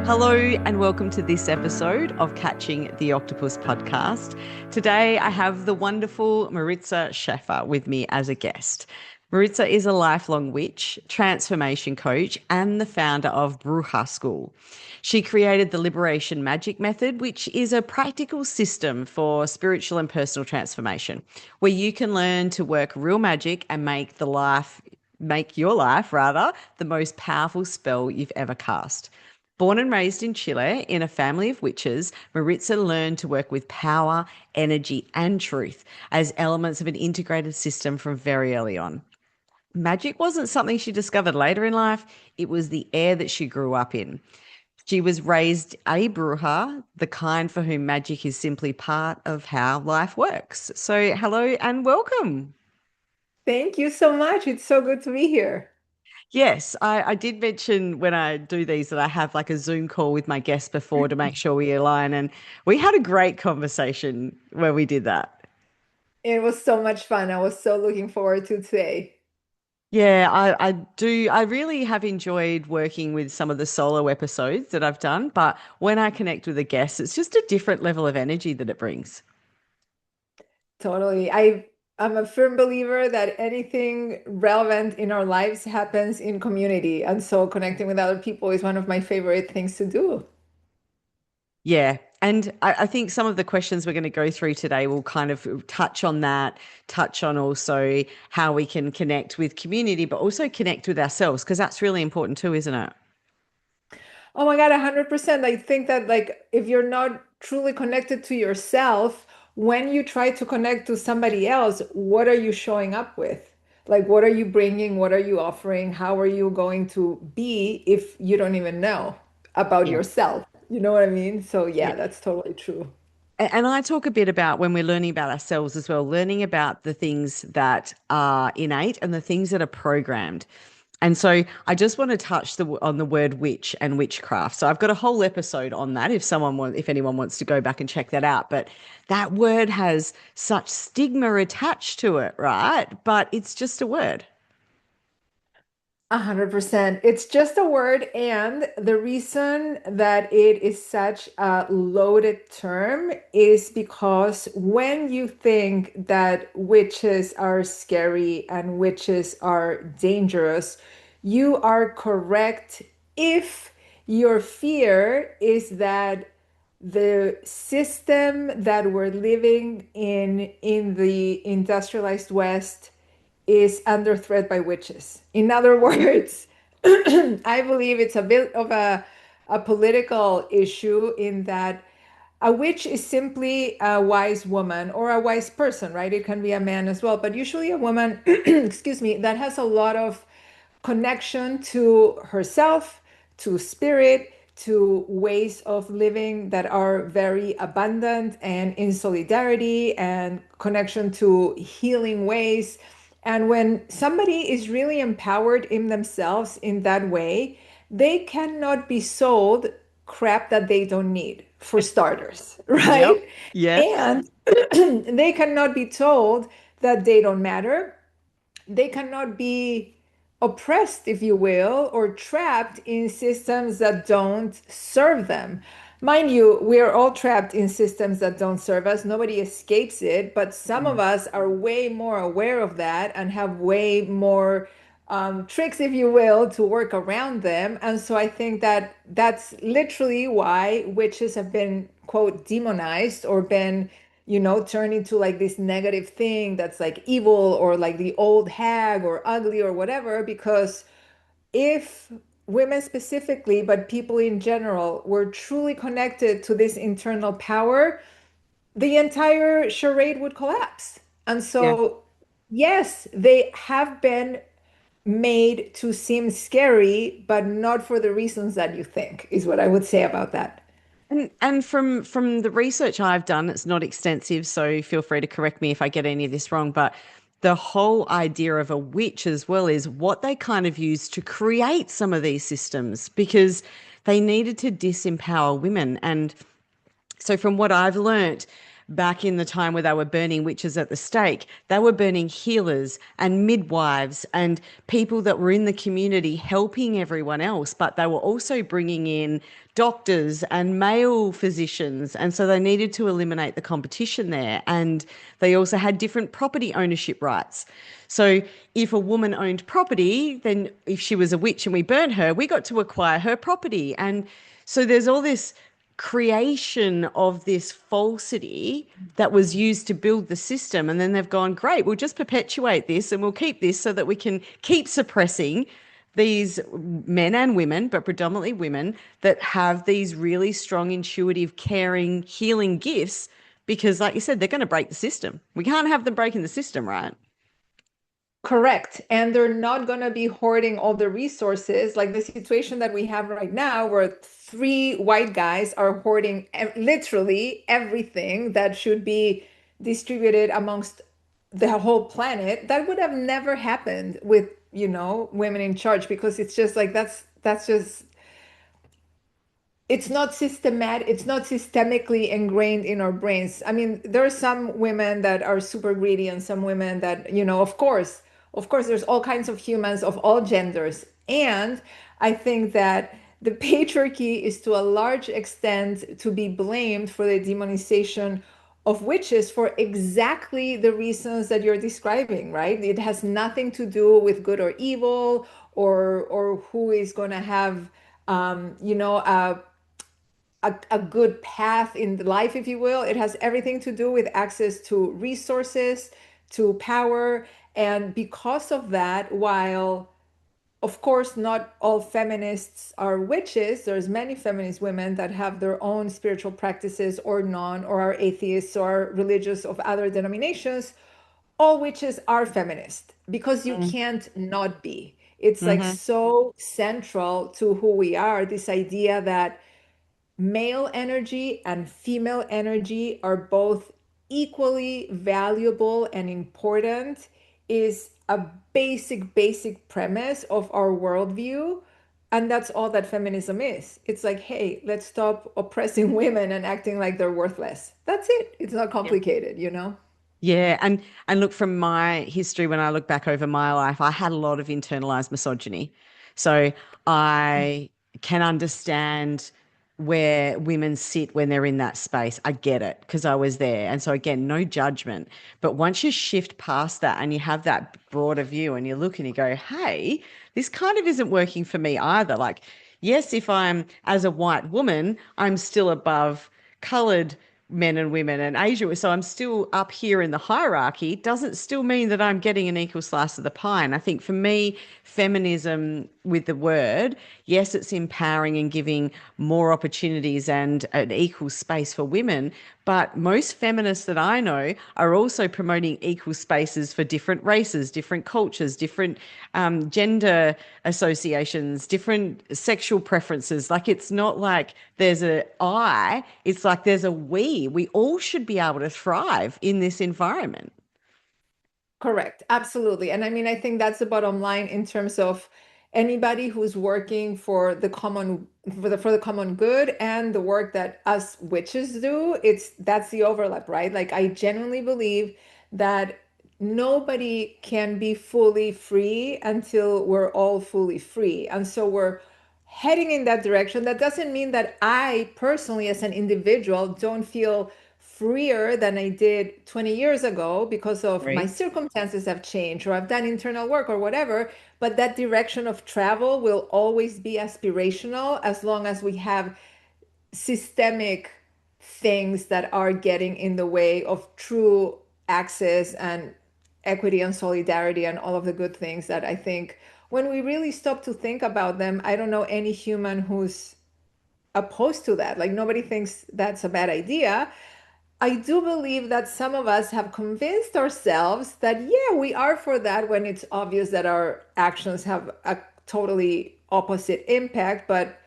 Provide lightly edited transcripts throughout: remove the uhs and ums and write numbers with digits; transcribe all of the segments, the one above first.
Hello, and welcome to this episode of Catching the Octopus podcast. Today, I have the wonderful Maritza Schafer with me as a guest. Maritza is a lifelong witch, transformation coach, and the founder of Bruja School. She created the Liberation Magic Method, which is a practical system for spiritual and personal transformation, where you can learn to work real magic and make your life rather the most powerful spell you've ever cast. Born and raised in Chile in a family of witches, Maritza learned to work with power, energy, and truth as elements of an integrated system from very early on. Magic wasn't something she discovered later in life, it was the air that she grew up in. She was raised a bruja, the kind for whom magic is simply part of how life works. So, hello and welcome. Thank you so much. It's so good to be here. Yes, I did mention when I do these that I have like a Zoom call with my guests before to make sure we align. And we had a great conversation where we did that. It was so much fun. I was so looking forward to today. Yeah, I do. I really have enjoyed working with some of the solo episodes that I've done. But when I connect with a guest, it's just a different level of energy that it brings. Totally. I'm a firm believer that anything relevant in our lives happens in community. And so connecting with other people is one of my favorite things to do. Yeah. And I think some of the questions we're going to go through today will kind of touch on that, touch on also how we can connect with community, but also connect with ourselves, because that's really important too, isn't it? Oh my God, 100%. I think that like if you're not truly connected to yourself, when you try to connect to somebody else, what are you showing up with? Like, what are you bringing? What are you offering? How are you going to be if you don't even know about Yeah. yourself? You know what I mean? So, Yeah. yeah, that's totally true. And I talk a bit about when we're learning about ourselves as well, learning about the things that are innate and the things that are programmed. And so I just want to touch on the word witch and witchcraft. So I've got a whole episode on that if anyone wants to go back and check that out. But that word has such stigma attached to it, right? But it's just a word. 100%. It's just a word, and the reason that it is such a loaded term is because when you think that witches are scary and witches are dangerous, you are correct if your fear is that the system that we're living in the industrialized West is under threat by witches. In other words, I believe it's a bit of a political issue in that a witch is simply a wise woman or a wise person, right? It can be a man as well, but usually a woman, excuse me, that has a lot of connection to herself, to spirit, to ways of living that are very abundant and in solidarity and connection to healing ways. And when somebody is really empowered in themselves in that way, they cannot be sold crap that they don't need, for starters, Yep. right? Yes. And they cannot be told that they don't matter. They cannot be oppressed, if you will, or trapped in systems that don't serve them. Mind you, we are all trapped in systems that don't serve us. Nobody escapes it, but some of Mm. us are way more aware of that and have way more tricks, if you will, to work around them. And so I think that that's literally why witches have been, quote, demonized or been, turned into like this negative thing that's like evil or like the old hag or ugly or whatever. Because if women specifically, but people in general, were truly connected to this internal power, the entire charade would collapse. And Yeah. so, yes, they have been made to seem scary, but not for the reasons that you think, is what I would say about that. And from the research I've done, it's not extensive, so feel free to correct me if I get any of this wrong, but the whole idea of a witch as well is what they kind of used to create some of these systems because they needed to disempower women. And so from what I've learnt, back in the time where they were burning witches at the stake, they were burning healers and midwives and people that were in the community helping everyone else, but they were also bringing in doctors and male physicians. And so they needed to eliminate the competition there. And they also had different property ownership rights. So if a woman owned property, then if she was a witch and we burned her, we got to acquire her property. And so there's all this creation of this falsity that was used to build the system. And then they've gone, great, we'll just perpetuate this and we'll keep this so that we can keep suppressing these men and women, but predominantly women, that have these really strong, intuitive, caring, healing gifts. Because, like you said, they're going to break the system. We can't have them breaking the system, right? Correct. And they're not going to be hoarding all the resources, like the situation that we have right now, where three white guys are hoarding literally everything that should be distributed amongst the whole planet. That would have never happened with, women in charge, because it's just like that's just it's not systematic, it's not systemically ingrained in our brains. I mean, there are some women that are super greedy and some women that, of course there's all kinds of humans of all genders. And I think that the patriarchy is to a large extent to be blamed for the demonization of witches for exactly the reasons that you're describing, right? It has nothing to do with good or evil, or who is going to have a good path in life, if you will. It has everything to do with access to resources, to power. And because of that, while of course not all feminists are witches, there's many feminist women that have their own spiritual practices or none, or are atheists or religious of other denominations, all witches are feminist because you can't not be. It's like Mm-hmm. so central to who we are, this idea that male energy and female energy are both equally valuable and important is a basic premise of our worldview. And that's all that feminism is. It's like, hey, let's stop oppressing women and acting like they're worthless. That's it. It's not complicated. Yeah, and look, from my history, when I look back over my life, I had a lot of internalized misogyny. So I can understand where women sit when they're in that space. I get it because I was there. And so again, no judgment. But once you shift past that and you have that broader view and you look and you go, hey, this kind of isn't working for me either. Like, yes, if I'm as a white woman, I'm still above colored men and women and Asia. So I'm still up here in the hierarchy. Doesn't still mean that I'm getting an equal slice of the pie. And I think for me, feminism with the word, yes, it's empowering and giving more opportunities and an equal space for women. But most feminists that I know are also promoting equal spaces for different races, different cultures, different gender associations, different sexual preferences. Like it's not like there's a I, it's like there's a we. We all should be able to thrive in this environment. Correct. Absolutely. And I mean, I think that's the bottom line in terms of anybody who's working for the common good and the work that us witches do. That's the overlap, right? Like I genuinely believe that nobody can be fully free until we're all fully free. And so we're heading in that direction. That doesn't mean that I personally, as an individual, don't feel freer than I did 20 years ago because of my Right. circumstances have changed, or I've done internal work or whatever. But that direction of travel will always be aspirational as long as we have systemic things that are getting in the way of true access and equity and solidarity and all of the good things that I think when we really stop to think about them, I don't know any human who's opposed to that. Like nobody thinks that's a bad idea. I do believe that some of us have convinced ourselves that, yeah, we are for that when it's obvious that our actions have a totally opposite impact, but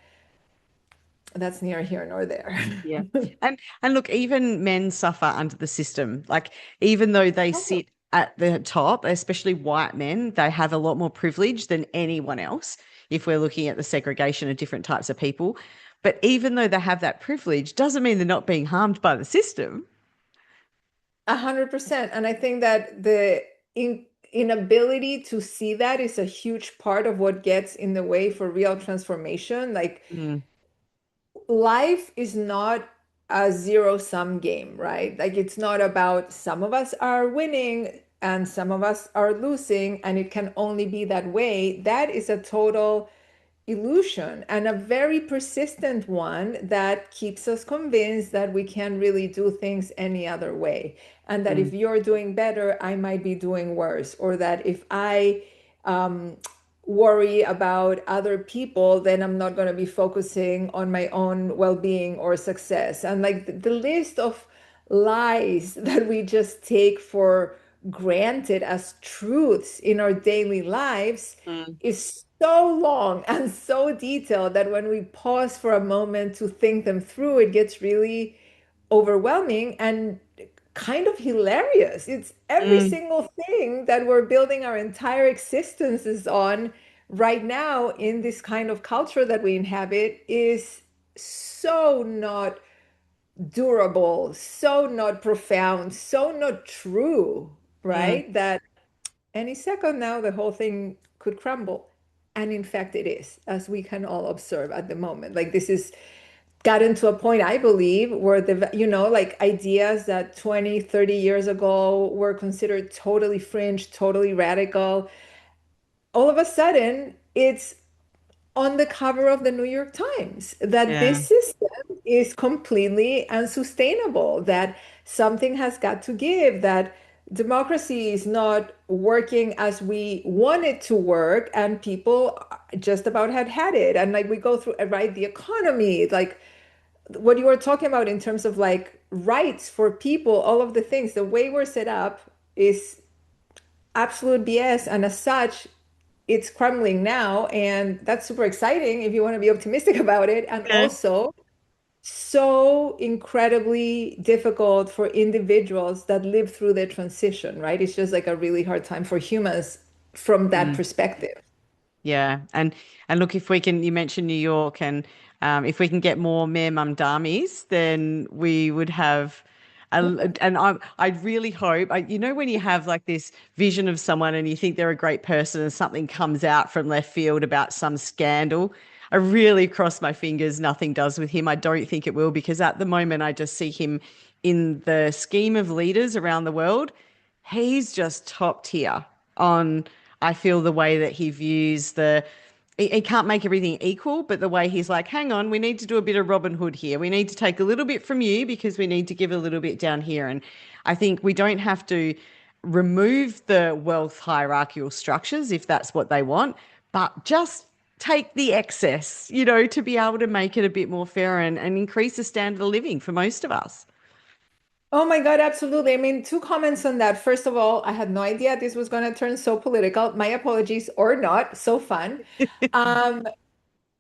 that's neither here nor there. Yeah. And look, even men suffer under the system. Like even though they Oh, sit at the top, especially white men, they have a lot more privilege than anyone else if we're looking at the segregation of different types of people. But even though they have that privilege, doesn't mean they're not being harmed by the system. 100%. And I think that the inability to see that is a huge part of what gets in the way for real transformation. Like Mm, life is not a zero-sum game, right? Like it's not about some of us are winning and some of us are losing, and it can only be that way. That is a total illusion and a very persistent one that keeps us convinced that we can't really do things any other way. And that if mm, you're doing better, I might be doing worse. Or that if I um, worry about other people, then I'm not going to be focusing on my own well being or success. And like the list of lies that we just take for granted as truths in our daily lives mm, is so long and so detailed that when we pause for a moment to think them through, it gets really overwhelming and kind of hilarious. It's every mm, single thing that we're building our entire existences on right now in this kind of culture that we inhabit is so not durable, so not profound, so not true, mm. right? That any second now, the whole thing could crumble. And in fact, it is, as we can all observe at the moment. Like this is gotten to a point, I believe, where like ideas that 20, 30 years ago were considered totally fringe, totally radical, all of a sudden it's on the cover of the New York Times that Yeah. this system is completely unsustainable, that something has got to give, that democracy is not working as we want it to work, and people just about had it. And like we go through, right, the economy, like what you were talking about in terms of like rights for people, all of the things, the way we're set up is absolute BS. And as such, it's crumbling now. And that's super exciting if you want to be optimistic about it. And Yeah. also, so incredibly difficult for individuals that live through the transition, right? It's just like a really hard time for humans from that Mm. perspective. Yeah, and look, if we can, you mentioned New York, and if we can get more Mayor Mamdamis, then we would have. And I really hope, when you have like this vision of someone and you think they're a great person and something comes out from left field about some scandal, I really cross my fingers nothing does with him. I don't think it will, because at the moment I just see him in the scheme of leaders around the world. He's just top tier on, I feel, the way that he views he can't make everything equal, but the way he's like, hang on, we need to do a bit of Robin Hood here. We need to take a little bit from you because we need to give a little bit down here. And I think we don't have to remove the wealth hierarchical structures if that's what they want, but just take the excess, to be able to make it a bit more fair and increase the standard of living for most of us. Oh my God, absolutely. I mean, two comments on that. First of all, I had no idea this was going to turn so political. My apologies or not. So fun. Um,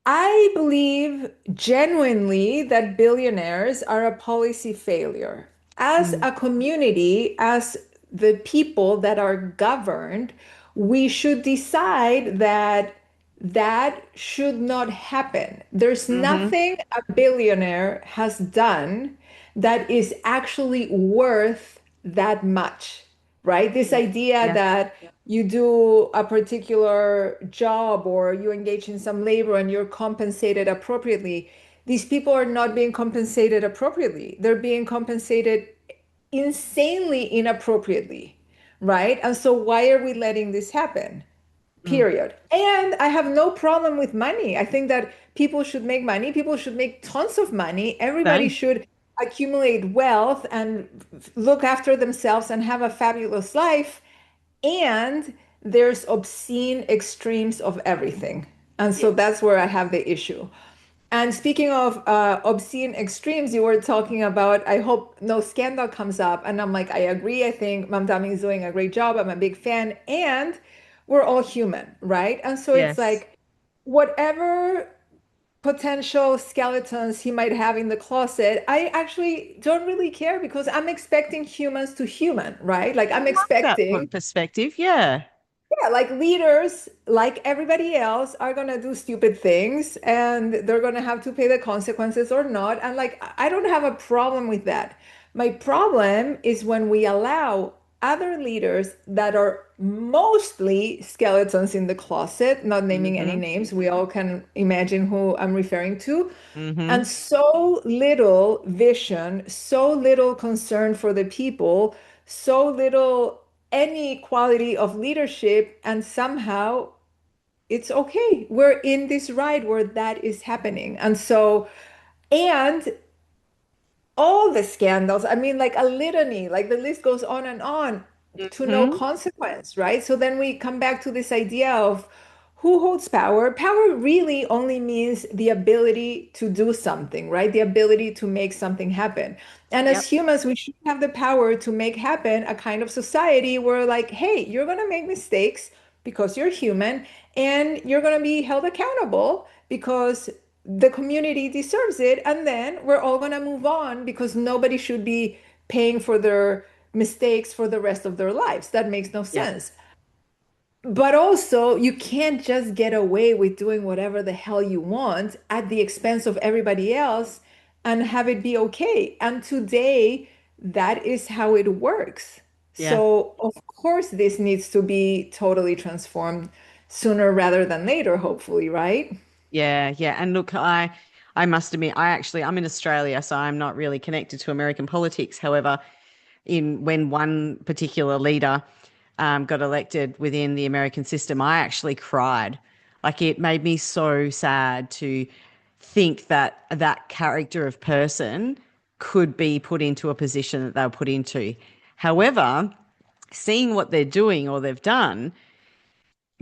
I believe genuinely that billionaires are a policy failure. As Mm, a community, as the people that are governed, we should decide that that should not happen. There's mm-hmm. nothing a billionaire has done that is actually worth that much, right? This idea Yeah. that you do a particular job or you engage in some labor and you're compensated appropriately. These people are not being compensated appropriately. They're being compensated insanely inappropriately, right? And so why are we letting this happen? Mm. Period. And I have no problem with money. I think that people should make money. People should make tons of money. Everybody Same. should accumulate wealth and look after themselves and have a fabulous life. And there's obscene extremes of everything. And so Yes. that's where I have the issue. And speaking of obscene extremes, you were talking about, I hope no scandal comes up. And I'm like, I agree. I think Mamdani is doing a great job. I'm a big fan. And we're all human, right? And so it's Yes. like, whatever potential skeletons he might have in the closet, I actually don't really care because I'm expecting humans to human, right? Like I I'm love that expecting, perspective. Yeah. yeah, like leaders, like everybody else, are gonna do stupid things and they're gonna have to pay the consequences or not. And like, I don't have a problem with that. My problem is when we allow other leaders that are mostly skeletons in the closet, not naming any Mm-hmm. names, we all can imagine who I'm referring to, Mm-hmm. and so little vision, so little concern for the people, so little any quality of leadership, and somehow it's okay. We're in this ride where that is happening. And so, and all the scandals, I mean, like a litany, like the list goes on and on to no Mm-hmm. consequence, right? So then we come back to this idea of who holds power. Power really only means the ability to do something, right? The ability to make something happen. And as Yep. humans, we should have the power to make happen a kind of society where, like, hey, you're going to make mistakes because you're human, and you're going to be held accountable because the community deserves it. And then we're all going to move on because nobody should be paying for their mistakes for the rest of their lives. That makes no Yep. sense. But also, you can't just get away with doing whatever the hell you want at the expense of everybody else and have it be okay. And today, that is how it works. Yeah. So, of course, this needs to be totally transformed sooner rather than later, hopefully, right? Yeah, yeah. And look, I must admit, I'm in Australia, so I'm not really connected to American politics. However, in when one particular leader got elected within the American system, I actually cried. Like it made me so sad to think that that character of person could be put into a position that they were put into. However, seeing what they're doing or they've done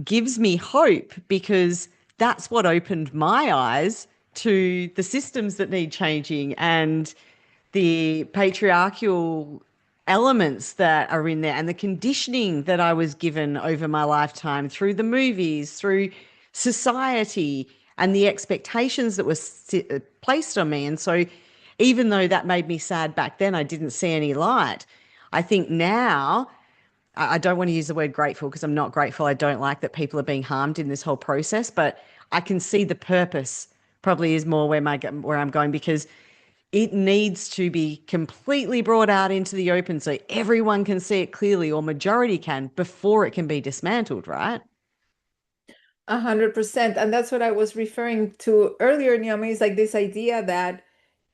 gives me hope because that's what opened my eyes to the systems that need changing and the patriarchal elements that are in there and the conditioning that I was given over my lifetime through the movies, through society, and the expectations that were placed on me. And so, even though that made me sad back then, I didn't see any light. I think now I don't want to use the word grateful because I'm not grateful. I don't like that people are being harmed in this whole process, but I can see the purpose probably is more where I'm going because it needs to be completely brought out into the open so everyone can see it clearly or majority can before it can be dismantled, right? 100%. And that's what I was referring to earlier, Naomi, is like this idea that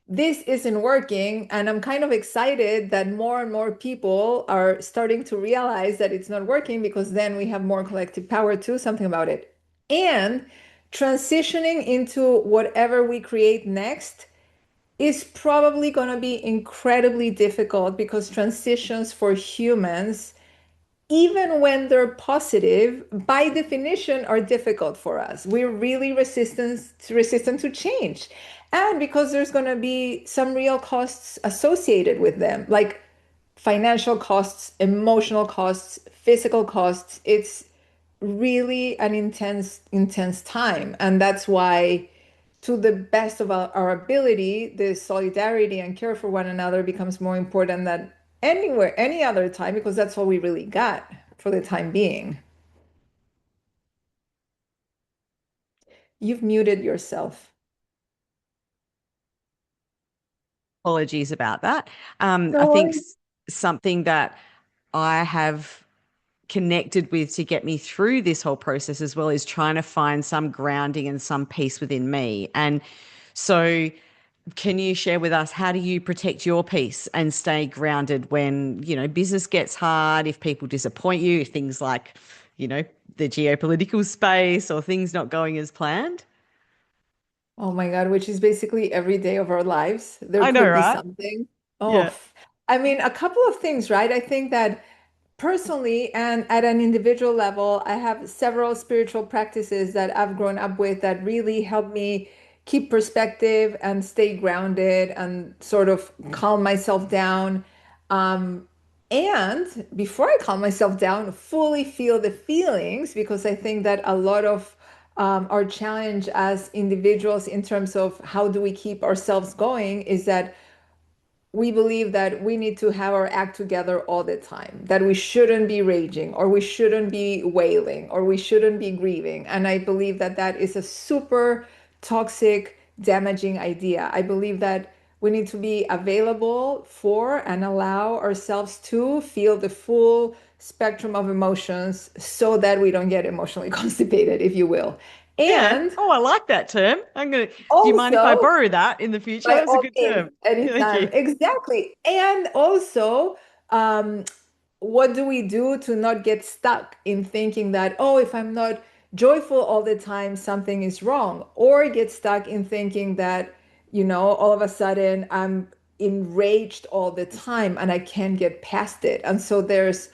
this isn't working. And I'm kind of excited that more and more people are starting to realize that it's not working because then we have more collective power to do something about it. And transitioning into whatever we create next is probably going to be incredibly difficult because transitions for humans, even when they're positive, by definition, are difficult for us. We're really resistant to change. And because there's going to be some real costs associated with them, like financial costs, emotional costs, physical costs, it's really an intense time. And that's why, to the best of our ability, the solidarity and care for one another becomes more important than anywhere, any other time, because that's all we really got for the time being. You've muted yourself. Apologies about that. I No think worries. something that I have connected with to get me through this whole process as well is trying to find some grounding and some peace within me. And so, can you share with us how do you protect your peace and stay grounded when, business gets hard, if people disappoint you, if things like, you know, the geopolitical space or things not going as planned? Oh my God, which is basically every day of our lives. There I know, could be right? something. Oh, Yeah. I mean, a couple of things, right? I think that personally and at an individual level, I have several spiritual practices that I've grown up with that really help me keep perspective and stay grounded and sort of calm myself down. Um, and before I calm myself down, fully feel the feelings, because I think that a lot of our challenge as individuals in terms of how do we keep ourselves going is that we believe that we need to have our act together all the time, that we shouldn't be raging or we shouldn't be wailing or we shouldn't be grieving. And I believe that that is a super toxic, damaging idea. I believe that We need to be available for and allow ourselves to feel the full spectrum of emotions so that we don't get emotionally constipated, if you will. Yeah. And Oh, I like that term. Do you mind if I also, borrow that in the future? by That's a all good means, term. Thank anytime. you. Exactly. And also, um, what do we do to not get stuck in thinking that, oh, if I'm not joyful all the time, something is wrong? Or get stuck in thinking that, all of a sudden I'm enraged all the time and I can't get past it. And so there's,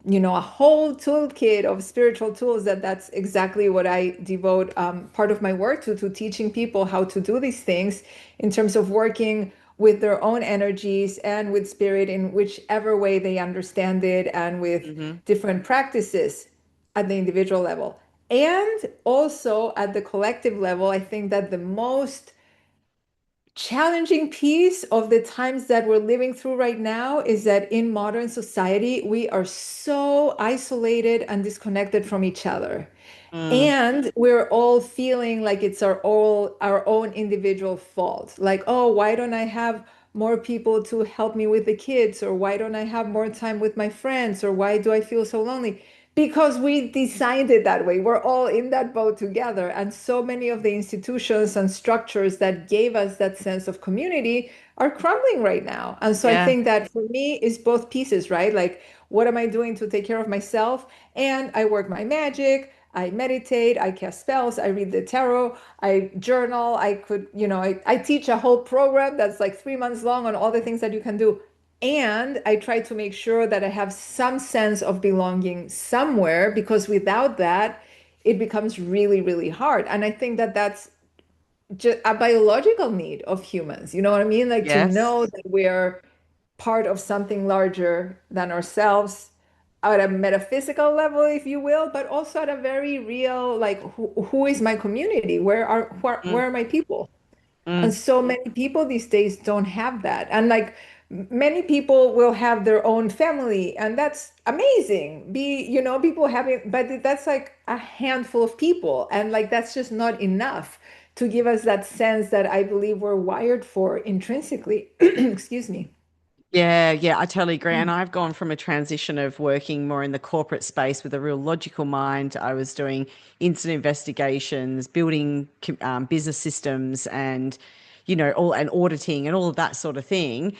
a whole toolkit of spiritual tools that's exactly what I devote part of my work to teaching people how to do these things in terms of working with their own energies and with spirit in whichever way they understand it, and with Hmm. different practices at the individual level. And also at the collective level, I think that the most challenging piece of the times that we're living through right now is that in modern society, we are so isolated and disconnected from each other. Mm. And we're all feeling like it's our own individual fault. Like, oh, why don't I have more people to help me with the kids? Or why don't I have more time with my friends? Or why do I feel so lonely? Because we designed it that way. We're all in that boat together. And so many of the institutions and structures that gave us that sense of community are crumbling right now. And so I Yeah. think that for me is both pieces, right? Like, what am I doing to take care of myself? And I work my magic. I meditate, I cast spells, I read the tarot, I journal. I teach a whole program that's like 3 months long on all the things that you can do. And I try to make sure that I have some sense of belonging somewhere, because without that, it becomes really, really hard. And I think that that's just a biological need of humans. You know what I mean? Like, to Yes. know that we're part of something larger than ourselves at a metaphysical level, if you will, but also at a very real, like, who is my community? Where Mm. are my people? And Mm. so many people these days don't have that. And like, many people will have their own family, and that's amazing. People having, but that's like a handful of people. And like, that's just not enough to give us that sense that I believe we're wired for intrinsically. Excuse me. Yeah, yeah, I totally agree. And I've gone from a transition of working more in the corporate space with a real logical mind. I was doing incident investigations, building business systems, and all and auditing and all of that sort of thing.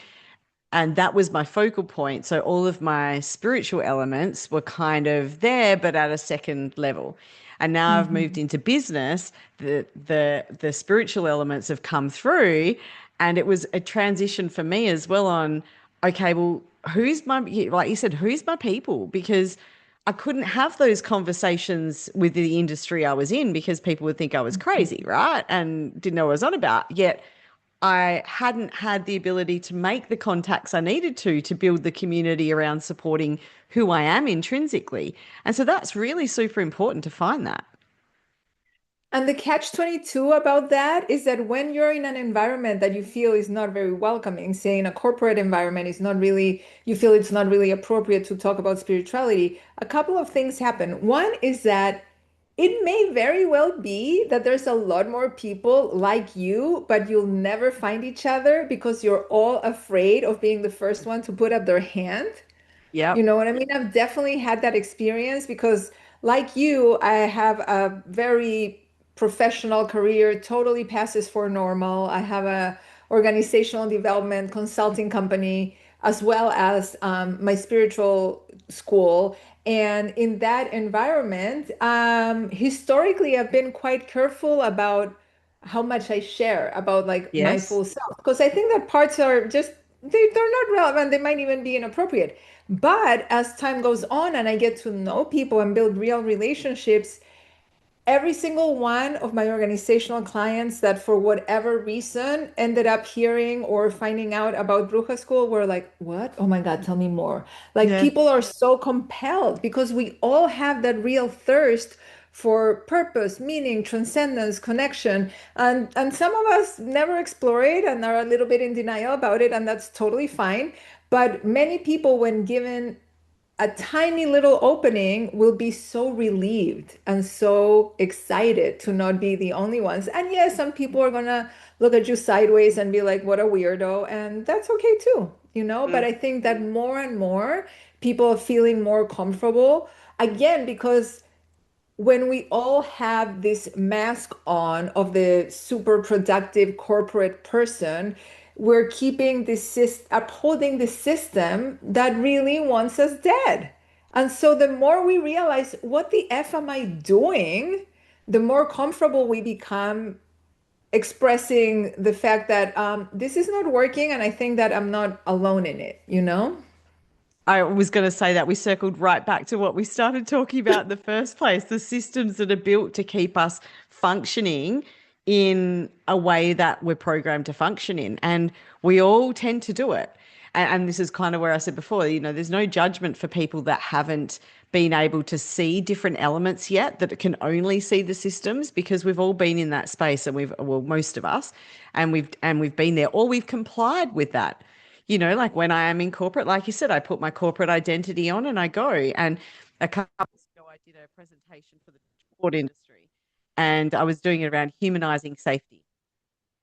And that was my focal point. So all of my spiritual elements were kind of there, but at a second level. And now I've moved Mhm. into business. The spiritual elements have come through, and it was a transition for me as well. On okay, well, who's my like you said, who's my people? Because I couldn't have those conversations with the industry I was in because people would think I was crazy, right? And didn't know what I was on about. Yet I hadn't had the ability to make the contacts I needed to build the community around supporting who I am intrinsically. And so that's really super important to find that. And the catch 22 about that is that when you're in an environment that you feel is not very welcoming, say in a corporate environment, is not really, you feel it's not really appropriate to talk about spirituality, a couple of things happen. One is that it may very well be that there's a lot more people like you, but you'll never find each other because you're all afraid of being the first one to put up their hand. You Yep. know what I mean? I've definitely had that experience because, like you, I have a very professional career, totally passes for normal. I have a organizational development consulting company, as well as my spiritual school. And in that environment, historically, I've been quite careful about how much I share about like my Yes. full self, because I think that parts are just they're not relevant. They might even be inappropriate. But as time goes on and I get to know people and build real relationships, every single one of my organizational clients that for whatever reason ended up hearing or finding out about Bruja School were like, what? Oh my God, tell me more. Like, Yeah. people are so compelled because we all have that real thirst for purpose, meaning, transcendence, connection. And some of us never explore it and are a little bit in denial about it, and that's totally fine. But many people, when given a tiny little opening will be so relieved and so excited to not be the only ones. And yes, some people are gonna look at you sideways and be like, what a weirdo. And that's okay too, you know? But Mm. I think that more and more people are feeling more comfortable again because when we all have this mask on of the super productive corporate person, we're keeping upholding the system that really wants us dead. And so the more we realize, what the F am I doing? The more comfortable we become expressing the fact that this is not working. And I think that I'm not alone in it, you know? I was going to say that we circled right back to what we started talking about in the first place, the systems that are built to keep us functioning in a way that we're programmed to function in. And we all tend to do it. And this is kind of where I said before, there's no judgment for people that haven't been able to see different elements yet, that can only see the systems, because we've all been in that space, and well, most of us, and we've been there, or we've complied with that. Like when I am in corporate, like you said, I put my corporate identity on and I go. And a couple of years ago, I did a presentation for the sport industry, and I was doing it around humanizing safety.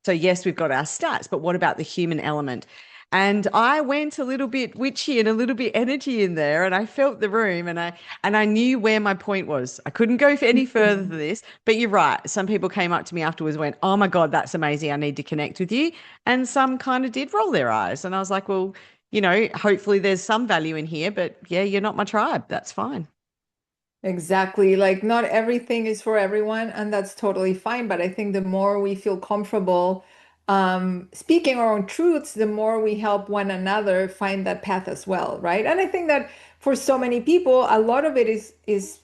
So yes, we've got our stats, but what about the human element? And I went a little bit witchy and a little bit energy in there, and I felt the room, and I knew where my point was. I couldn't go for any further than this, but you're right. Some people came up to me afterwards and went, "Oh my God, that's amazing. I need to connect with you." And some kind of did roll their eyes. And I was like, "Well, hopefully there's some value in here, but yeah, you're not my tribe. That's fine." Exactly. Like, not everything is for everyone, and that's totally fine. But I think the more we feel comfortable speaking our own truths, the more we help one another find that path as well, right? And I think that for so many people, a lot of it is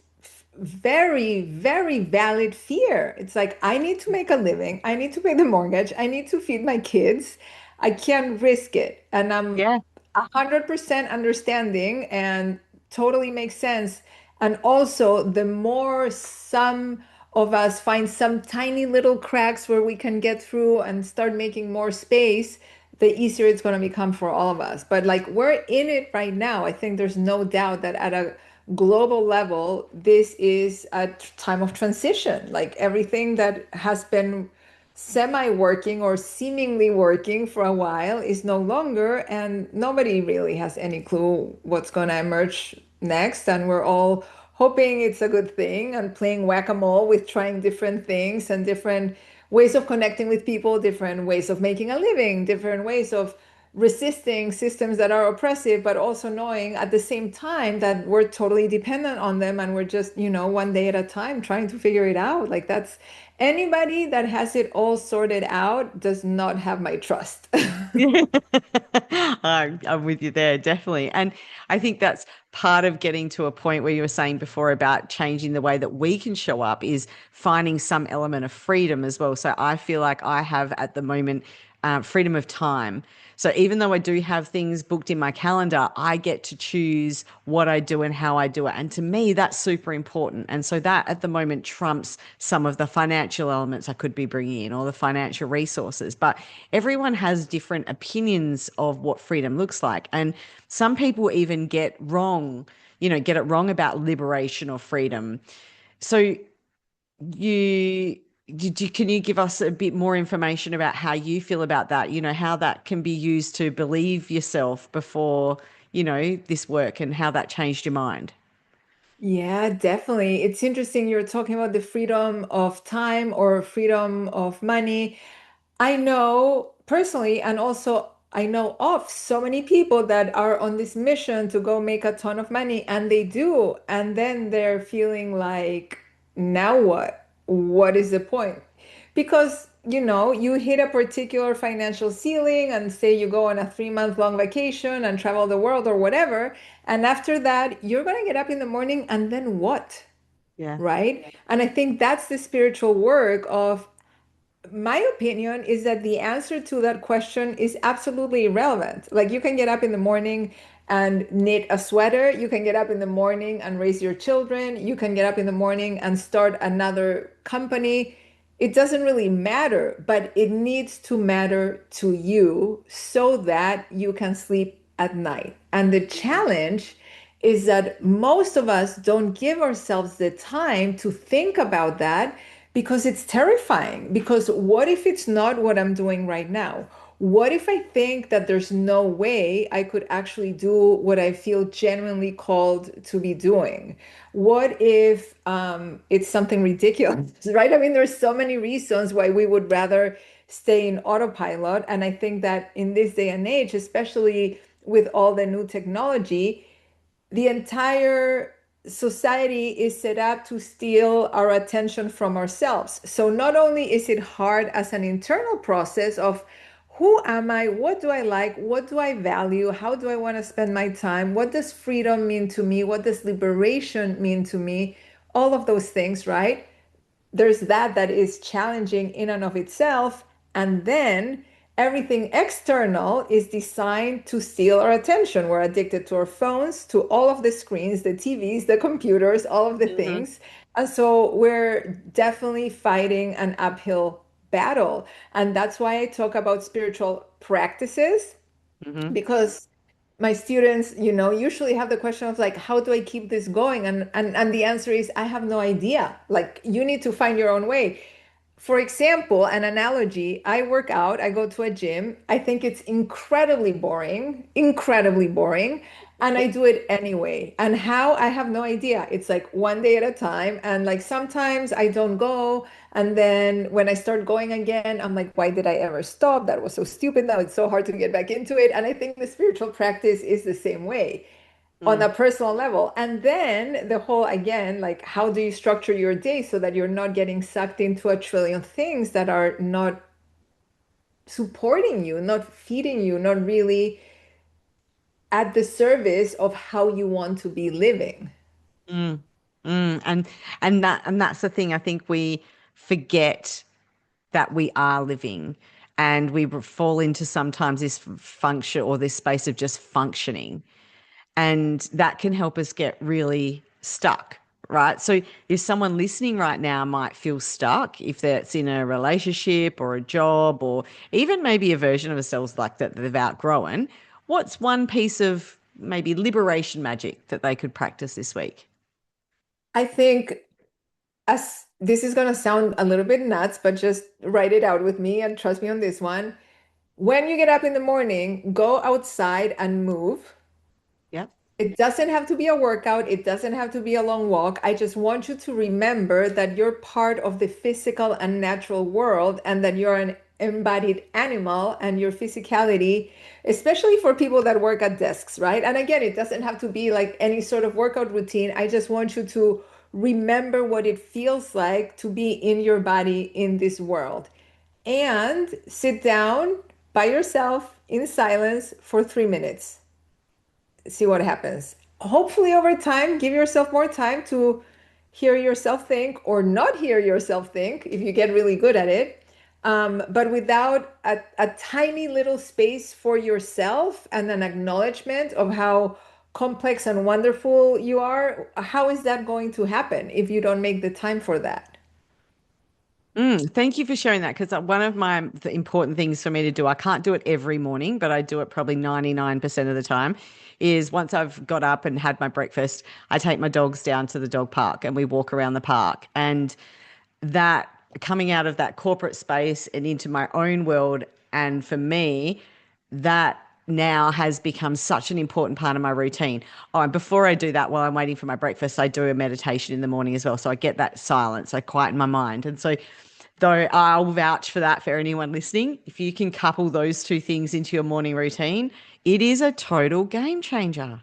very, very valid fear. It's like, I need to make a living, I need to pay the mortgage, I need to feed my kids. I can't risk it. And I'm Yeah. 100% understanding and totally makes sense. And also, the more some of us find some tiny little cracks where we can get through and start making more space, the easier it's going to become for all of us. But like, we're in it right now. I think there's no doubt that at a global level, this is a time of transition. Like, everything that has been semi-working or seemingly working for a while is no longer, and nobody really has any clue what's going to emerge next. And we're all hoping it's a good thing and playing whack-a-mole with trying different things and different ways of connecting with people, different ways of making a living, different ways of resisting systems that are oppressive, but also knowing at the same time that we're totally dependent on them, and we're just, one day at a time trying to figure it out. Like, that's anybody that has it all sorted out does not have my trust. Yeah. I'm with you there, definitely. And I think that's part of getting to a point where you were saying before about changing the way that we can show up, is finding some element of freedom as well. So I feel like I have at the moment freedom of time. So even though I do have things booked in my calendar, I get to choose what I do and how I do it. And to me, that's super important. And so that at the moment trumps some of the financial elements I could be bringing in, or the financial resources. But everyone has different opinions of what freedom looks like. And some people even get it wrong about liberation or freedom. So you can you give us a bit more information about how you feel about that? How that can be used to believe yourself before, this work, and how that changed your mind. Yeah, definitely. It's interesting you're talking about the freedom of time or freedom of money. I know personally, and also I know of so many people that are on this mission to go make a ton of money, and they do. And then they're feeling like, now what? What is the point? Because, you hit a particular financial ceiling, and say you go on a 3-month long vacation and travel the world or whatever. And after that, you're going to get up in the morning, and then what? Yeah. Right? And I think that's the spiritual work of, my opinion is that the answer to that question is absolutely irrelevant. Like, you can get up in the morning and knit a sweater, you can get up in the morning and raise your children, you can get up in the morning and start another company. It doesn't really matter, but it needs to matter to you so that you can sleep at night. And the challenge is that most of us don't give ourselves the time to think about that because it's terrifying. Because what if it's not what I'm doing right now? What if I think that there's no way I could actually do what I feel genuinely called to be doing? What if it's something ridiculous, right? I mean, there's so many reasons why we would rather stay in autopilot. And I think that in this day and age, especially with all the new technology, the entire society is set up to steal our attention from ourselves. So not only is it hard as an internal process of who am I? What do I like? What do I value? How do I want to spend my time? What does freedom mean to me? What does liberation mean to me? All of those things, right? There's that is challenging in and of itself. And then everything external is designed to steal our attention. We're addicted to our phones, to all of the screens, the TVs, the computers, all of the Hmm. things. And so we're definitely fighting an uphill battle. And that's why I talk about spiritual practices, Hmm. because my students, usually have the question of like, how do I keep this going? And the answer is, I have no idea. Like, you need to find your own way. For example, an analogy, I work out, I go to a gym. I think it's incredibly boring, and I do it anyway. And how? I have no idea. It's like one day at a time. And like sometimes I don't go. And then when I start going again, I'm like, why did I ever stop? That was so stupid. Now it's so hard to get back into it. And I think the spiritual practice is the same way on a personal level. And then the whole, again, like, how do you structure your day so that you're not getting sucked into a trillion things that are not supporting you, not feeding you, not really at the service of how you want to be living? Mm, and that's the thing. I think we forget that we are living, and we fall into sometimes this function or this space of just functioning, and that can help us get really stuck. Right. So if someone listening right now might feel stuck, if that's in a relationship or a job or even maybe a version of themselves like that they've outgrown, what's one piece of maybe liberation magic that they could practice this week? I think, as this is going to sound a little bit nuts, but just write it out with me and trust me on this one. When you get up in the morning, go outside and move. Yep. It doesn't have to be a workout. It doesn't have to be a long walk. I just want you to remember that you're part of the physical and natural world, and that you're an embodied animal, and your physicality, especially for people that work at desks, right? And again, it doesn't have to be like any sort of workout routine. I just want you to remember what it feels like to be in your body in this world, and sit down by yourself in silence for 3 minutes. See what happens. Hopefully, over time, give yourself more time to hear yourself think, or not hear yourself think if you get really good at it. But without a tiny little space for yourself and an acknowledgement of how complex and wonderful you are, how is that going to happen if you don't make the time for that? Thank you for sharing that, because one of the important things for me to do, I can't do it every morning, but I do it probably 99% of the time, is once I've got up and had my breakfast, I take my dogs down to the dog park and we walk around the park. And that, coming out of that corporate space and into my own world, and for me, that now has become such an important part of my routine. Oh, and before I do that, while I'm waiting for my breakfast, I do a meditation in the morning as well. So I get that silence, I quieten my mind. And so, though I'll vouch for that for anyone listening, if you can couple those two things into your morning routine, it is a total game changer.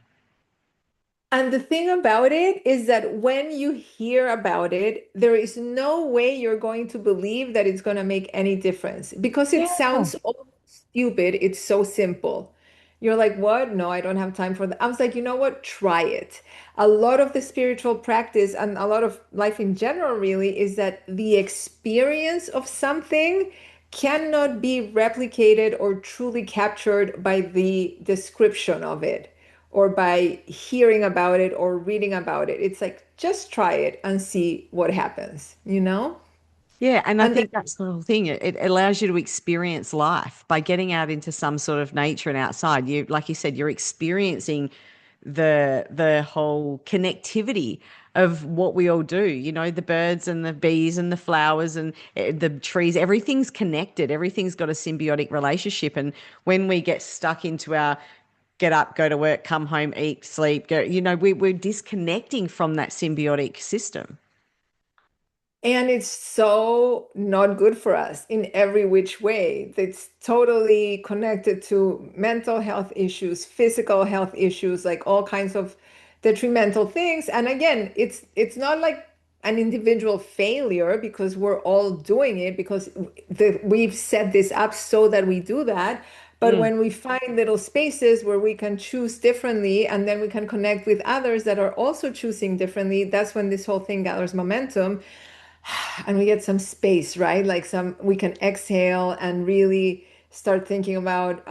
And the thing about it is that when you hear about it, there is no way you're going to believe that it's going to make any difference, because it Yeah. sounds almost stupid. It's so simple. You're like, what? No, I don't have time for that. I was like, you know what? Try it. A lot of the spiritual practice and a lot of life in general really is that the experience of something cannot be replicated or truly captured by the description of it, or by hearing about it or reading about it. It's like, just try it and see what happens, you know? Yeah, and I And then think that's the whole thing. It allows you to experience life by getting out into some sort of nature and outside. You, like you said, you're experiencing the whole connectivity of what we all do. You know, the birds and the bees and the flowers and the trees, everything's connected. Everything's got a symbiotic relationship. And when we get stuck into our get up, go to work, come home, eat, sleep, go, we're disconnecting from that symbiotic system. And it's so not good for us in every which way. It's totally connected to mental health issues, physical health issues, like all kinds of detrimental things. And again, it's not like an individual failure because we're all doing it because we've set this up so that we do that. But Mm. when we find little spaces where we can choose differently and then we can connect with others that are also choosing differently, that's when this whole thing gathers momentum and we get some space, right? Like we can exhale and really start thinking about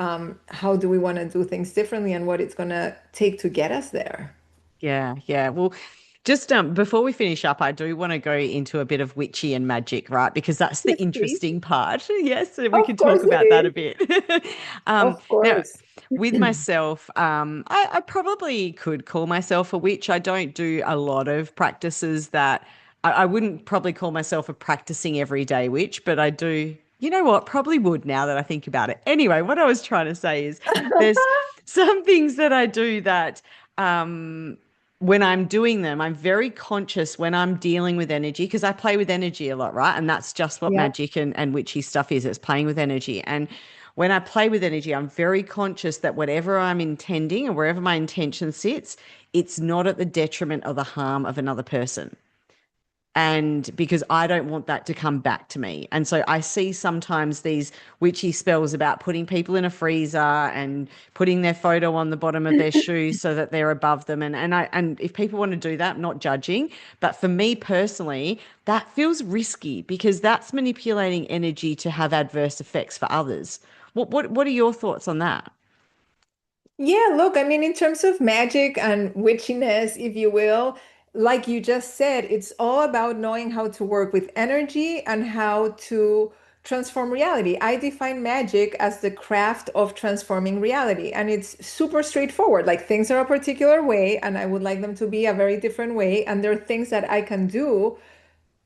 how do we want to do things differently and what it's going to take to get us there. Yeah, yeah. Well, just before we finish up, I do want to go into a bit of witchy and magic, right? Because that's the Yes, please. interesting part. Yes, so we Of can talk course it about that a is. bit. Of Now, course. with myself, I probably could call myself a witch. I don't do a lot of practices that I wouldn't probably call myself a practicing everyday witch, but I do. You know what? Probably would now that I think about it. Anyway, what I was trying to say is there's some things that I do that when I'm doing them, I'm very conscious when I'm dealing with energy because I play with energy a lot, right? And that's just what Yeah. magic and witchy stuff is. It's playing with energy. And when I play with energy, I'm very conscious that whatever I'm intending and wherever my intention sits, it's not at the detriment or the harm of another person, and because I don't want that to come back to me. And so I see sometimes these witchy spells about putting people in a freezer and putting their photo on the bottom of their shoes so that they're above them. And if people want to do that, I'm not judging. But for me personally, that feels risky because that's manipulating energy to have adverse effects for others. What are your thoughts on that? Yeah, look, I mean, in terms of magic and witchiness, if you will, like you just said, it's all about knowing how to work with energy and how to transform reality. I define magic as the craft of transforming reality, and it's super straightforward. Like things are a particular way, and I would like them to be a very different way, and there are things that I can do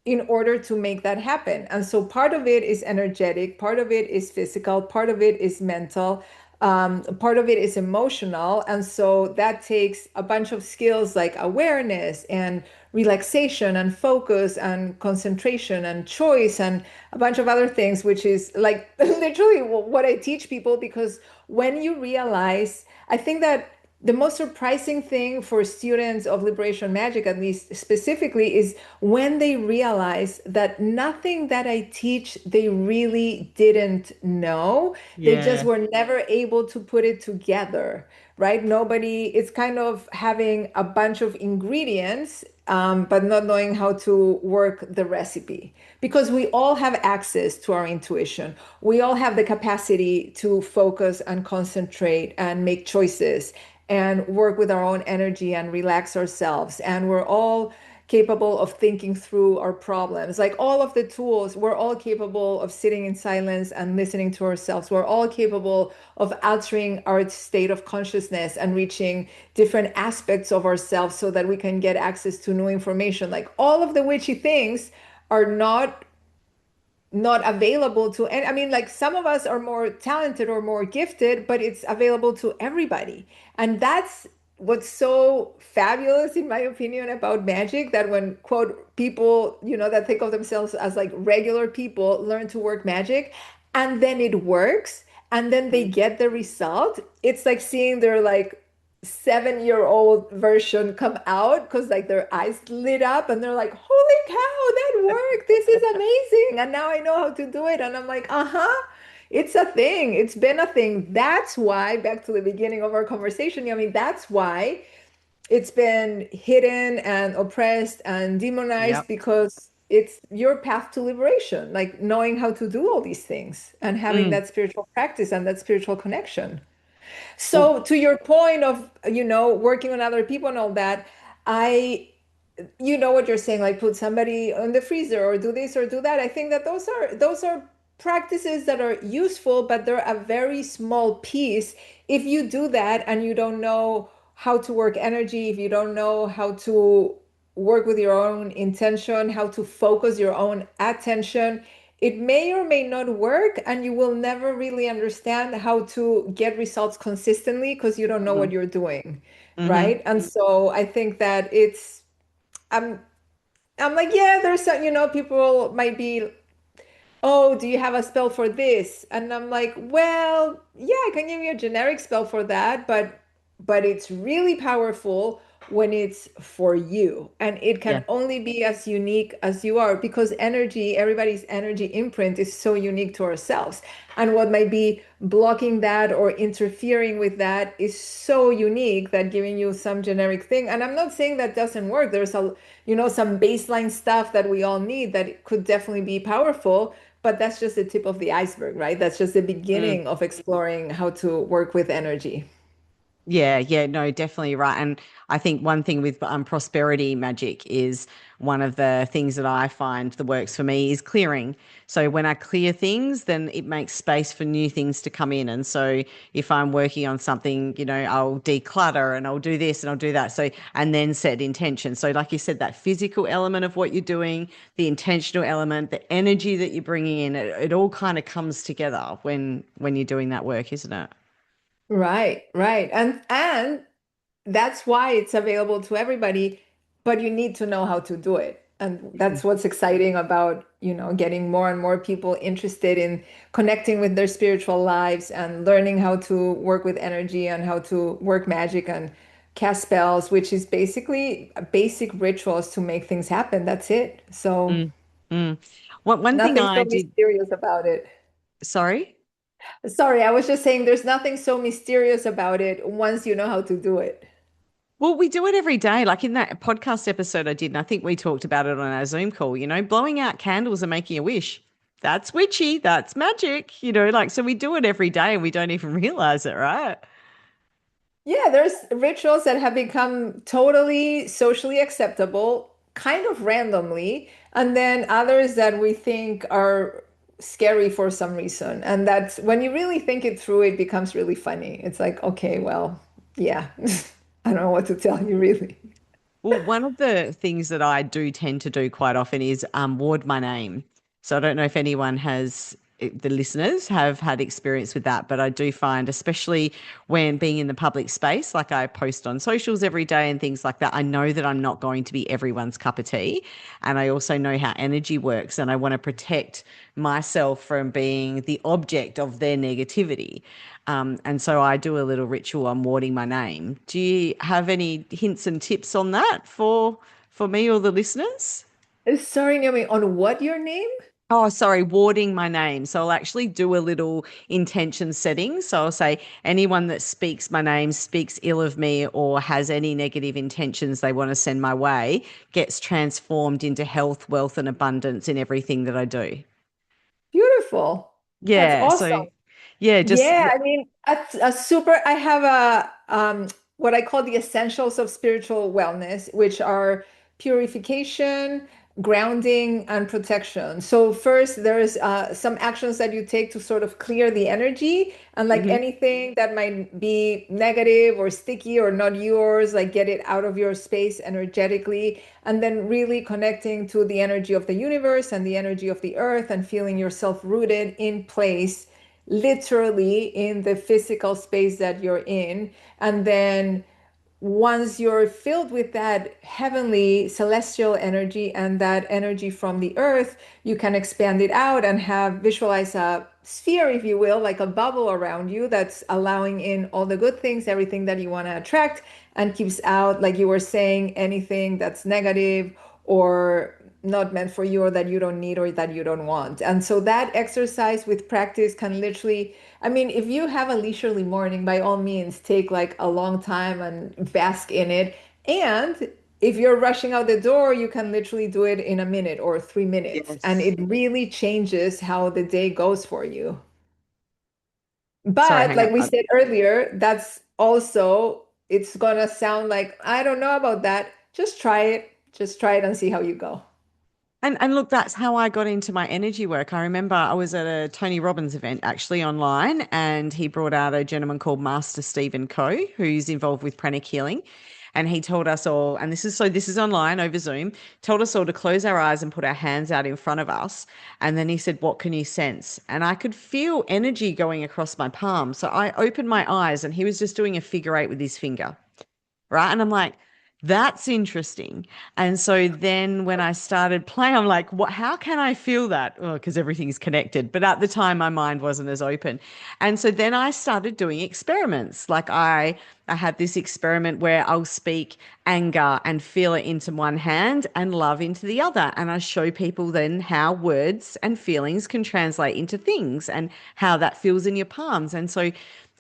in order to make that happen. And so part of it is energetic, part of it is physical, part of it is mental, part of it is emotional. And so that takes a bunch of skills like awareness and relaxation and focus and concentration and choice and a bunch of other things, which is like literally what I teach people. Because when you realize, I think that the most surprising thing for students of liberation magic, at least specifically, is when they realize that nothing that I teach they really didn't know. They just Yeah. were never able to put it together, right? Nobody, it's kind of having a bunch of ingredients, but not knowing how to work the recipe. Because we all have access to our intuition. We all have the capacity to focus and concentrate and make choices and work with our own energy and relax ourselves. And we're all capable of thinking through our problems. Like all of the tools, we're all capable of sitting in silence and listening to ourselves. We're all capable of altering our state of consciousness and reaching different aspects of ourselves so that we can get access to new information. Like all of the witchy things are not available to, and I mean, like some of us are more talented or more gifted, but it's available to everybody. And that's what's so fabulous in my opinion about magic, that when quote people, that think of themselves as like regular people learn to work magic and then it works and then they get the result, it's like seeing their like 7-year-old version come out because like their eyes lit up and they're like, holy cow, that worked, this is amazing, and now I know how to do it. And I'm like, uh-huh, it's a thing, it's been a thing. That's why, back to the beginning of our conversation, I mean, that's why it's been hidden and oppressed and demonized, Yep. because it's your path to liberation, like knowing how to do all these things and having Mm. that spiritual practice and that spiritual connection. Well, So to your point of, working on other people and all that, I, you know what you're saying, like put somebody on the freezer or do this or do that. I think that those are practices that are useful, but they're a very small piece if you do that and you don't know how to work energy, if you don't know how to work with your own intention, how to focus your own attention, it may or may not work, and you will never really understand how to get results consistently because you don't know what Mm. you're doing, Hmm. right? And so I think that I'm I'm like, yeah, there's some, people might be, oh, do you have a spell for this? And I'm like, well, yeah, I can give you a generic spell for that, but it's really powerful when it's for you. And it Yeah. can only be as unique as you are because energy, everybody's energy imprint is so unique to ourselves. And what might be blocking that or interfering with that is so unique that giving you some generic thing. And I'm not saying that doesn't work. There's some baseline stuff that we all need that could definitely be powerful, but that's just the tip of the iceberg, right? That's just the Mm. beginning of exploring how to work with energy. Yeah, yeah, no, definitely right. And I think one thing with prosperity magic is one of the things that I find that works for me is clearing. So when I clear things, then it makes space for new things to come in. And so if I'm working on something, I'll declutter and I'll do this and I'll do that. So, and then set intention. So, like you said, that physical element of what you're doing, the intentional element, the energy that you're bringing in, it all kind of comes together when you're doing that work, isn't it? Right, right. And that's why it's available to everybody, but you need to know how to do it. And that's what's exciting about, getting more and more people interested in connecting with their spiritual lives and learning how to work with energy and how to work magic and cast spells, which is basically basic rituals to make things happen. That's it. So Mm, mm. One thing nothing I so did, mysterious about it. sorry. Sorry, I was just saying there's nothing so mysterious about it once you know how to do it. Well, we do it every day. Like in that podcast episode I did, and I think we talked about it on our Zoom call, blowing out candles and making a wish. That's witchy. That's magic, like, so we do it every day and we don't even realize it, right? Yeah, there's rituals that have become totally socially acceptable, kind of randomly, and then others that we think are scary for some reason. And that's when you really think it through, it becomes really funny. It's like, okay, well, yeah, I don't know what to tell you really. Well, one of the things that I do tend to do quite often is ward my name. So I don't know if anyone has, the listeners have had experience with that, but I do find, especially when being in the public space, like I post on socials every day and things like that, I know that I'm not going to be everyone's cup of tea. And I also know how energy works, and I want to protect myself from being the object of their negativity. And so I do a little ritual on warding my name. Do you have any hints and tips on that for me or the listeners? Sorry, Naomi, on what your name? Oh, sorry, warding my name. So I'll actually do a little intention setting. So I'll say anyone that speaks my name, speaks ill of me, or has any negative intentions they want to send my way gets transformed into health, wealth, and abundance in everything that I do. Beautiful. That's Yeah. awesome. So, yeah, just Yeah, I mean, a super, I have what I call the essentials of spiritual wellness, which are purification, grounding, and protection. So first, there's some actions that you take to sort of clear the energy, and like mhm. anything that might be negative or sticky or not yours, like get it out of your space energetically, and then really connecting to the energy of the universe and the energy of the earth and feeling yourself rooted in place literally in the physical space that you're in. And then once you're filled with that heavenly celestial energy and that energy from the earth, you can expand it out and have visualize a sphere, if you will, like a bubble around you that's allowing in all the good things, everything that you want to attract, and keeps out, like you were saying, anything that's negative or not meant for you or that you don't need or that you don't want. And so that exercise with practice can literally, I mean, if you have a leisurely morning, by all means, take like a long time and bask in it. And if you're rushing out the door, you can literally do it in a minute or 3 minutes. And Yes. it really changes how the day goes for you. Sorry, But hang like on. we said earlier, that's also, it's gonna sound like, I don't know about that. Just try it. Just try it and see how you go. And look, that's how I got into my energy work. I remember I was at a Tony Robbins event actually online, and he brought out a gentleman called Master Stephen Coe, who's involved with pranic healing. And he told us all, and this is online over Zoom, told us all to close our eyes and put our hands out in front of us. And then he said, "What can you sense?" And I could feel energy going across my palm. So I opened my eyes, and he was just doing a figure eight with his finger, right? And I'm like, that's interesting. And so then when I started playing, I'm like, what, how can I feel that? Oh, because everything's connected. But at the time, my mind wasn't as open. And so then I started doing experiments. Like I had this experiment where I'll speak anger and feel it into one hand and love into the other. And I show people then how words and feelings can translate into things and how that feels in your palms. And so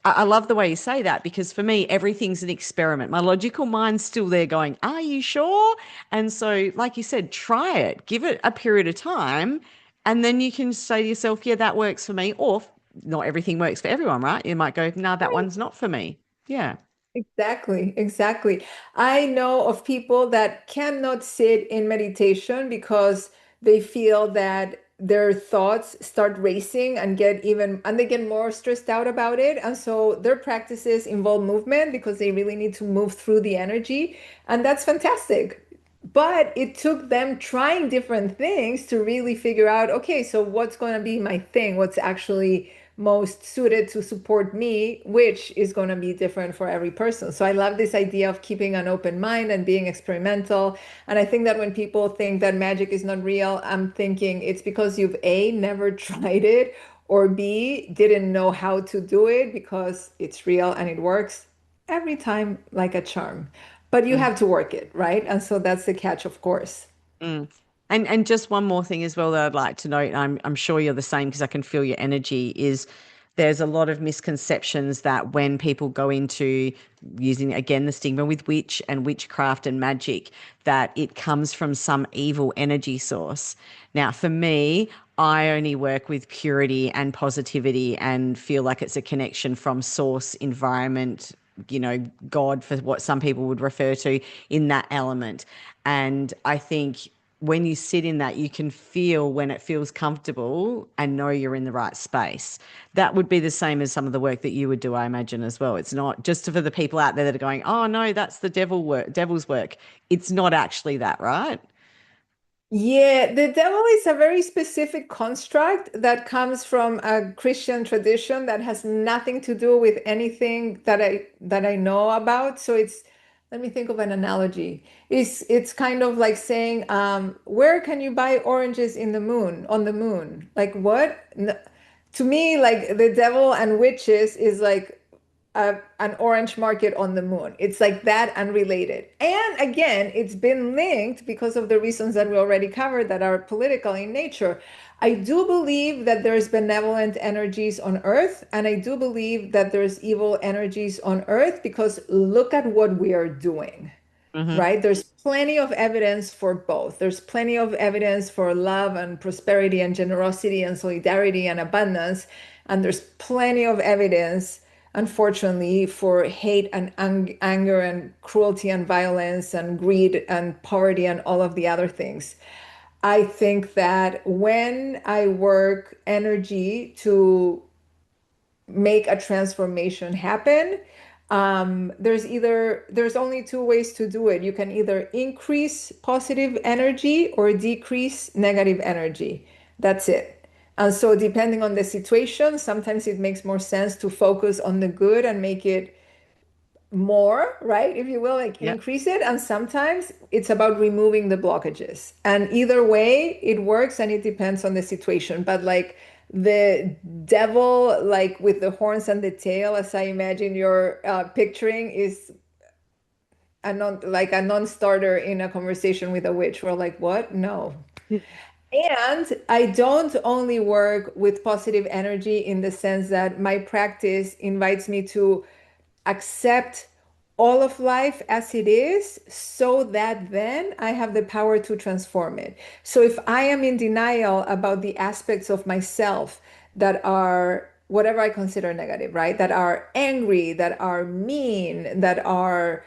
I love the way you say that, because for me, everything's an experiment. My logical mind's still there going, are you sure? And so, like you said, try it, give it a period of time, and then you can say to yourself, yeah, that works for me. Or not everything works for everyone, right? You might go, no, that one's not for me. Yeah. Exactly, exactly. I know of people that cannot sit in meditation because they feel that their thoughts start racing and they get more stressed out about it. And so their practices involve movement because they really need to move through the energy. And that's fantastic. But it took them trying different things to really figure out, okay, so what's going to be my thing? What's actually most suited to support me, which is going to be different for every person. So I love this idea of keeping an open mind and being experimental. And I think that when people think that magic is not real, I'm thinking it's because you've A, never tried it, or B, didn't know how to do it because it's real and it works every time like a charm. But you Mm. have to work it, right? And so that's the catch, of course. Mm. And just one more thing as well that I'd like to note, and I'm sure you're the same because I can feel your energy, is there's a lot of misconceptions that when people go into using again the stigma with witch and witchcraft and magic, that it comes from some evil energy source. Now, for me, I only work with purity and positivity and feel like it's a connection from source, environment, God, for what some people would refer to in that element. And I think when you sit in that, you can feel when it feels comfortable and know you're in the right space. That would be the same as some of the work that you would do, I imagine, as well. It's not just for the people out there that are going, oh no, that's the devil's work. It's not actually that, right? Yeah, the devil is a very specific construct that comes from a Christian tradition that has nothing to do with anything that I know about. So it's let me think of an analogy. It's kind of like saying, where can you buy oranges in the moon, on the moon? Like what? To me, like the devil and witches is like an orange market on the moon. It's like that unrelated. And again, it's been linked because of the reasons that we already covered that are political in nature. I do believe that there's benevolent energies on Earth, and I do believe that there's evil energies on Earth because look at what we are doing, Mm-hmm. right? There's plenty of evidence for both. There's plenty of evidence for love and prosperity and generosity and solidarity and abundance. And there's plenty of evidence, unfortunately, for hate and anger and cruelty and violence and greed and poverty and all of the other things. I think that when I work energy to make a transformation happen, there's only two ways to do it. You can either increase positive energy or decrease negative energy. That's it. And so depending on the situation, sometimes it makes more sense to focus on the good and make it more, right? If you will, like Yep. increase it. And sometimes it's about removing the blockages. And either way, it works and it depends on the situation. But like the devil, like with the horns and the tail, as I imagine you're picturing, is like a non-starter in a conversation with a witch. We're like, what? No. And I don't only work with positive energy in the sense that my practice invites me to accept all of life as it is so that then I have the power to transform it. So if I am in denial about the aspects of myself that are whatever I consider negative, right? That are angry, that are mean, that are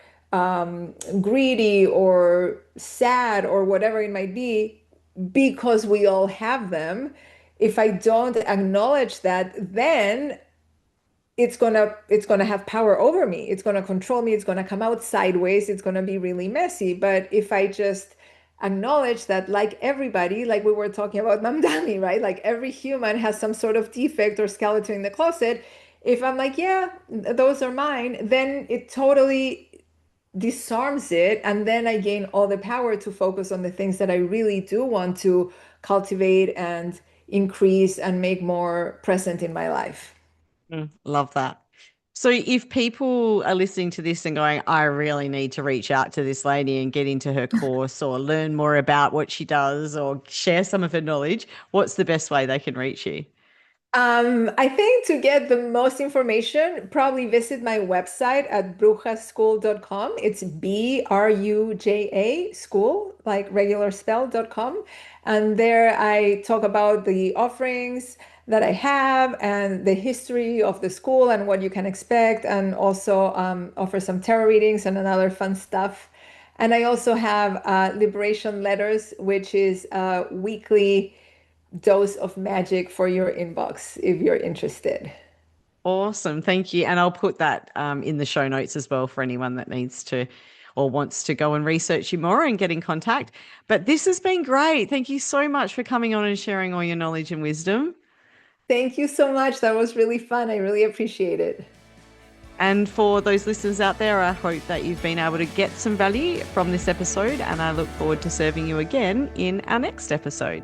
greedy or sad or whatever it might be, because we all have them. If I don't acknowledge that, then it's gonna have power over me. It's gonna control me. It's gonna come out sideways. It's gonna be really messy. But if I just acknowledge that, like everybody, like we were talking about Mamdani, right? Like every human has some sort of defect or skeleton in the closet. If I'm like, yeah, those are mine, then it totally disarms it, and then I gain all the power to focus on the things that I really do want to cultivate and increase and make more present in my life. Love that. So if people are listening to this and going, I really need to reach out to this lady and get into her course or learn more about what she does or share some of her knowledge, what's the best way they can reach you? I think to get the most information, probably visit my website at brujaschool.com. It's BRUJA school, like regular spell.com. And there I talk about the offerings that I have and the history of the school and what you can expect, and also offer some tarot readings and another fun stuff. And I also have Liberation Letters, which is a weekly dose of magic for your inbox if you're interested. Awesome. Thank you. And I'll put that in the show notes as well for anyone that needs to or wants to go and research you more and get in contact. But this has been great. Thank you so much for coming on and sharing all your knowledge and wisdom. Thank you so much. That was really fun. I really appreciate it. And for those listeners out there, I hope that you've been able to get some value from this episode, and I look forward to serving you again in our next episode.